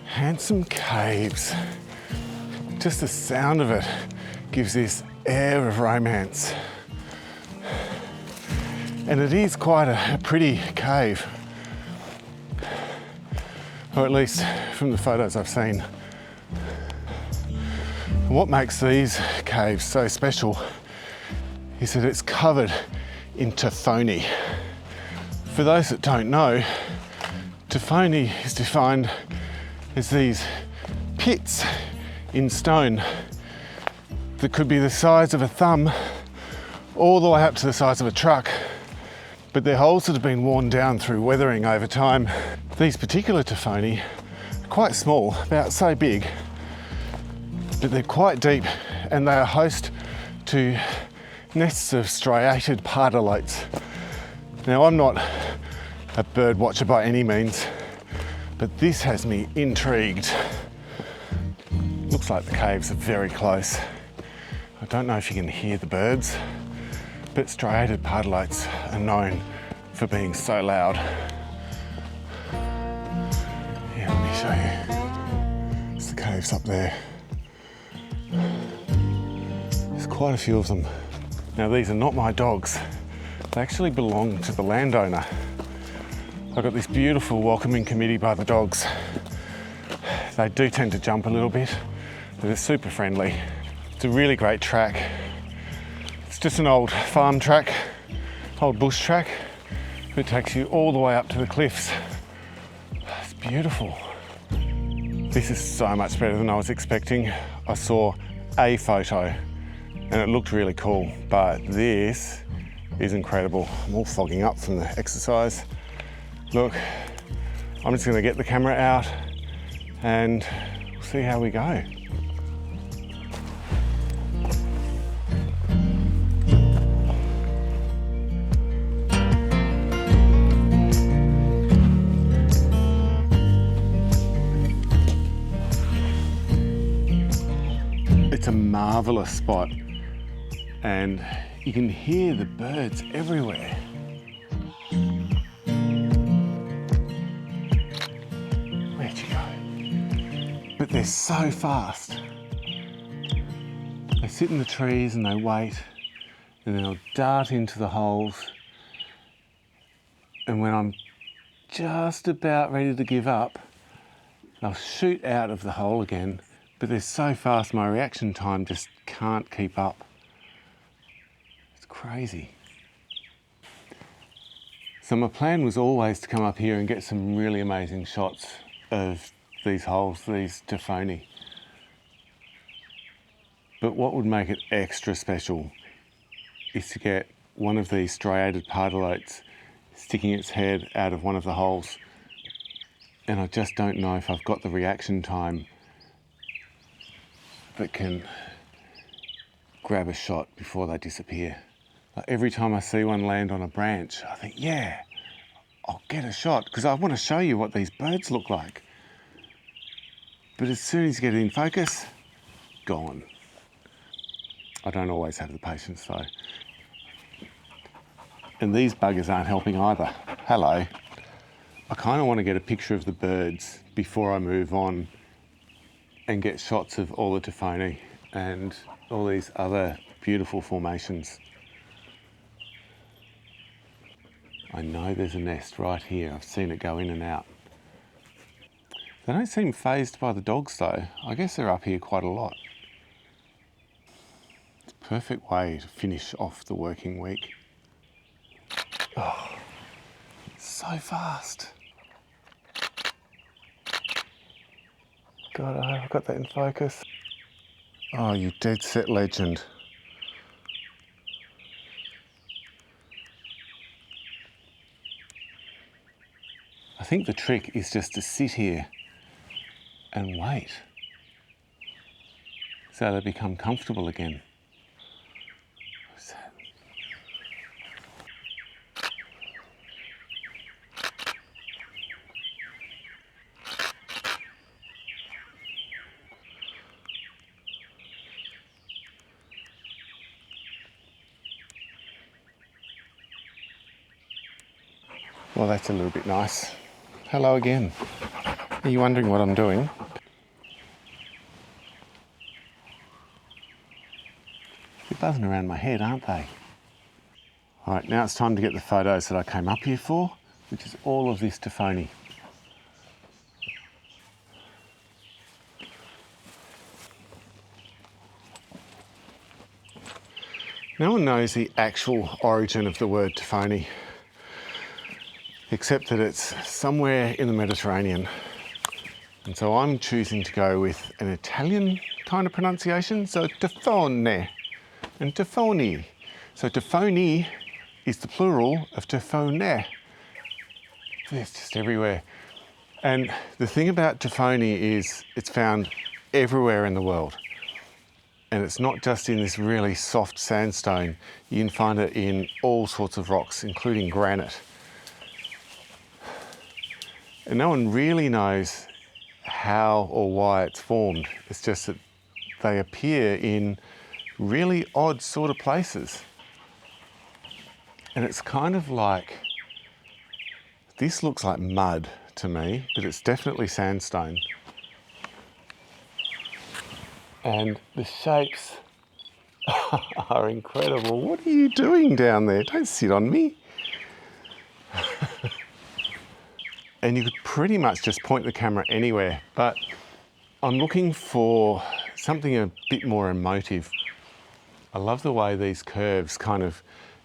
Handsome caves. Just the sound of it gives this air of romance. And it is quite a pretty cave, or at least from the photos I've seen. And what makes these caves so special is that it's covered in Tafoni. For those that don't know, Tafoni is defined as these pits in stone that could be the size of a thumb all the way up to the size of a truck. But they're holes that have been worn down through weathering over time. These particular Tafoni are quite small, about so big, but they're quite deep, and they are host to nests of striated pardalotes. Now, I'm not a bird watcher by any means, but this has me intrigued. Looks like the caves are very close. I don't know if you can hear the birds, but striated pardalotes are known for being so loud. Yeah, let me show you. It's the caves up there. There's quite a few of them. Now, these are not my dogs. They actually belong to the landowner. I've got this beautiful welcoming committee by the dogs. They do tend to jump a little bit, but they're super friendly. It's a really great track. It's just an old farm track, old bush track. It takes you all the way up to the cliffs. It's beautiful. This is so much better than I was expecting. I saw a photo and it looked really cool, but this is incredible. I'm all fogging up from the exercise. Look, I'm just gonna get the camera out and we'll see how we go. It's a marvelous spot and you can hear the birds everywhere. Where'd you go? But they're so fast. They sit in the trees and they wait, and then they'll dart into the holes. And when I'm just about ready to give up, they'll shoot out of the hole again. But they're so fast, my reaction time just can't keep up. It's crazy. So my plan was always to come up here and get some really amazing shots of these holes, these Tafoni. But what would make it extra special is to get one of these striated pardalotes sticking its head out of one of the holes. And I just don't know if I've got the reaction time that can grab a shot before they disappear. Like every time I see one land on a branch, I think, yeah, I'll get a shot because I want to show you what these birds look like. But as soon as you get it in focus, gone. I don't always have the patience though. And these buggers aren't helping either. Hello. I kind of want to get a picture of the birds before I move on and get shots of all the Tafoni and all these other beautiful formations. I know there's a nest right here. I've seen it go in and out. They don't seem fazed by the dogs though. I guess they're up here quite a lot. It's a perfect way to finish off the working week. Oh, so fast. God, I hope I've got that in focus. Oh, you dead set legend. I think the trick is just to sit here and wait so they become comfortable again. What's that? Well, that's a little bit nice. Hello again. Are you wondering what I'm doing? They're buzzing around my head, aren't they? All right, now it's time to get the photos that I came up here for, which is all of this Tafoni. No one knows the actual origin of the word Tafoni, except that it's somewhere in the Mediterranean. And so I'm choosing to go with an Italian kind of pronunciation, so Tafone and Tafoni. So Tafoni is the plural of Tafone. It's just everywhere. And the thing about Tafoni is it's found everywhere in the world. And it's not just in this really soft sandstone. You can find it in all sorts of rocks, including granite. And no one really knows how or why it's formed. It's just that they appear in really odd sort of places. And it's kind of like, this looks like mud to me, but it's definitely sandstone. And the shapes are incredible. What are you doing down there? Don't sit on me. And you could pretty much just point the camera anywhere, but I'm looking for something a bit more emotive. I love the way these curves kind of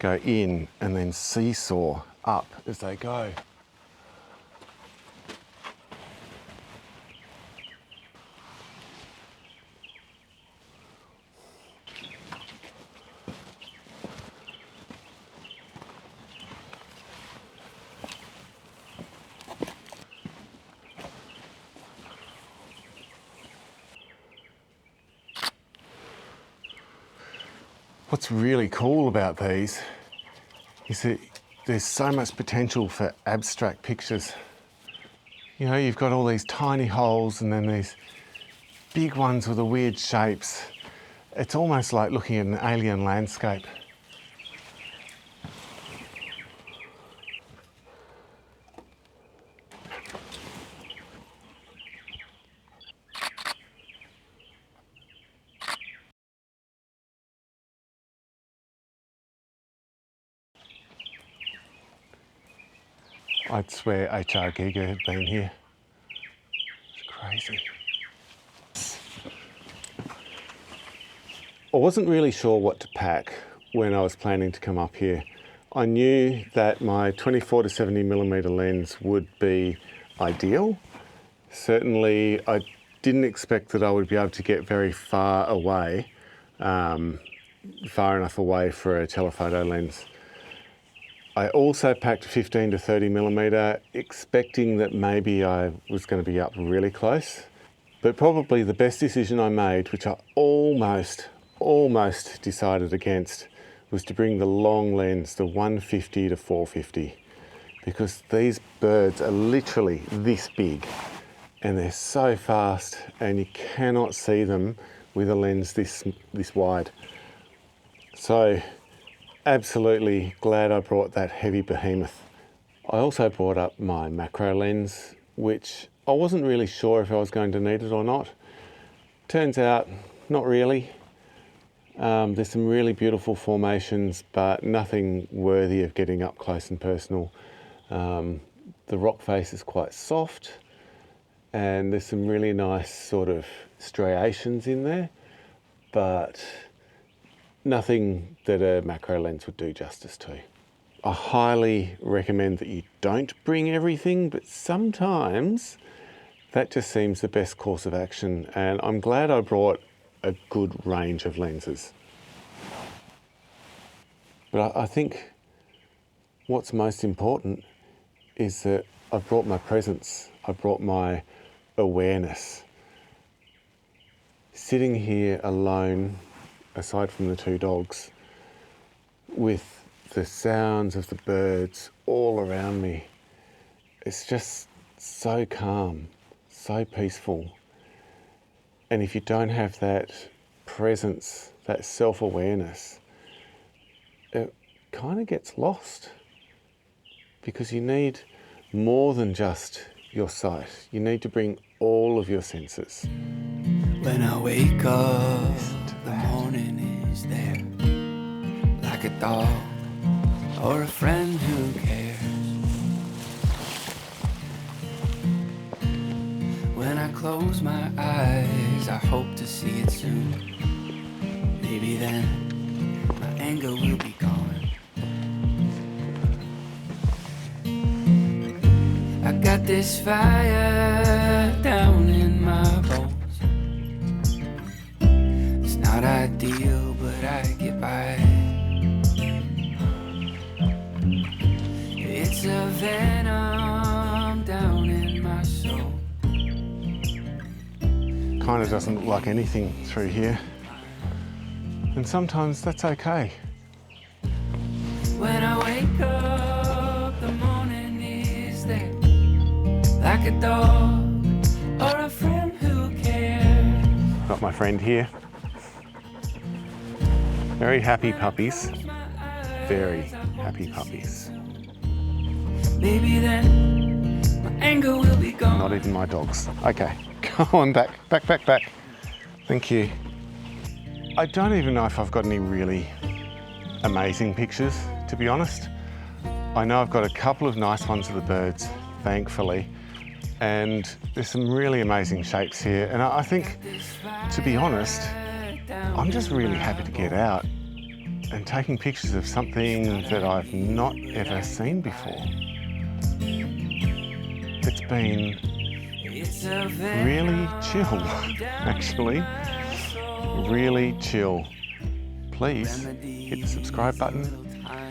go in and then seesaw up as they go. What's really cool about these is that there's so much potential for abstract pictures. You know, you've got all these tiny holes and then these big ones with the weird shapes. It's almost like looking at an alien landscape. I'd swear HR Giga had been here. It's crazy. I wasn't really sure what to pack when I was planning to come up here. I knew that my 24 to 70mm lens would be ideal. Certainly, I didn't expect that I would be able to get very far away, far enough away for a telephoto lens. I also packed 15 to 30mm, expecting that maybe I was going to be up really close. But probably the best decision I made, which I almost decided against, was to bring the long lens, the 150 to 450, because these birds are literally this big and they're so fast and you cannot see them with a lens this wide. So absolutely glad I brought that heavy behemoth. I also brought up my macro lens, which I wasn't really sure if I was going to need it or not. Turns out, not really. There's some really beautiful formations, but nothing worthy of getting up close and personal. The rock face is quite soft, and there's some really nice sort of striations in there, but nothing that a macro lens would do justice to. I highly recommend that you don't bring everything, but sometimes that just seems the best course of action, and I'm glad I brought a good range of lenses. But I think what's most important is that I brought my presence, I brought my awareness. Sitting here alone, aside from the two dogs, with the sounds of the birds all around me, it's just so calm, so peaceful. And if you don't have that presence, that self-awareness, it kind of gets lost. because you need more than just your sight. You need to bring all of your senses. When I wake up, the morning is there, like a dog or a friend who cares. When I close my eyes, I hope to see it soon. Maybe then my anger will be gone. I got this fire down in my bones. It's not ideal, but I get by. It's a venom down in my soul. Kind of doesn't look like anything through here. And sometimes that's okay. When I wake up, the morning is there, like a dog or a friend who cares. Got my friend here. Very happy puppies. Very happy puppies. Maybe then my anger will be gone. Not even my dogs. Okay, go on, back. Thank you. I don't even know if I've got any really amazing pictures, to be honest. I know I've got a couple of nice ones of the birds, thankfully, and there's some really amazing shapes here. And I think, to be honest, I'm just really happy to get out and taking pictures of something that I've not ever seen before. It's been really chill, actually. Really chill. Please hit the subscribe button,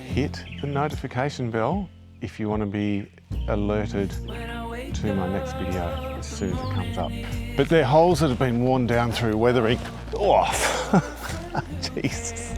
hit the notification bell if you want to be alerted to my next video as soon as it comes up. But they're holes that have been worn down through weathering. Oh, Jesus.